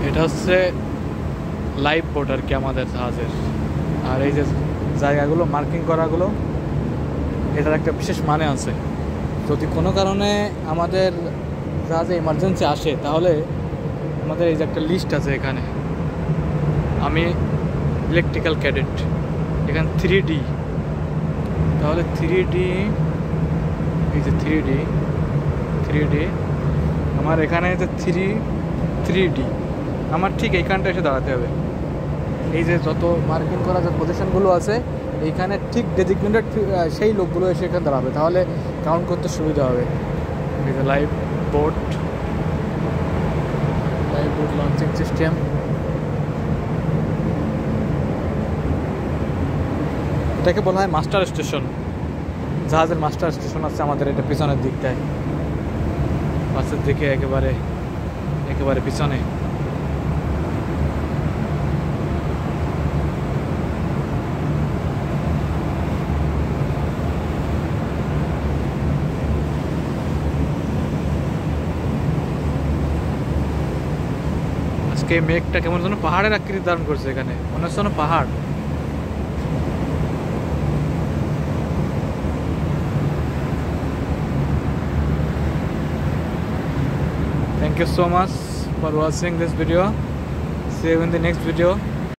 এটা হচ্ছে live boat আর কি আমাদের জাহাজের। আর এই যে জায়গাগুলো মার্কিং করাগুলো, এটার একটা বিশেষ মানে আছে। যদি কোনো কারণে আমাদের জাহাজে এমার্জেন্সি আসে তাহলে আমাদের এই যে একটা লিস্ট আছে এখানে, আমি ইলেকট্রিক্যাল ক্যাডেট, এখানে 3D, তাহলে 3D, এই যে 3D আমার এখানে যে 3D আমার ঠিক এইখানটা এসে দাঁড়াতে হবে। এই যে যত মার্কিং করা যে পজিশনগুলো আছে এইখানে ঠিক ডেজিগনেটেড সেই লোকগুলো এসে এখানে দাঁড়াবে, তাহলে কাউন্ট করতে সুবিধা হবে। এই যে লাইভ বোট লঞ্চিং সিস্টেম। এটাকে বলা হয় মাস্টার স্টেশন, জাহাজের মাস্টার স্টেশন আছে আমাদের এটা পিছনের দিকটায়, পাশের দিকে একেবারে পিছনে। আজকে মেঘটা কেমন যেন পাহাড়ের আকৃতি ধারণ করছে, এখানে মনে হচ্ছে যেন পাহাড়। Thank you so much for watching this video. See you in the next video.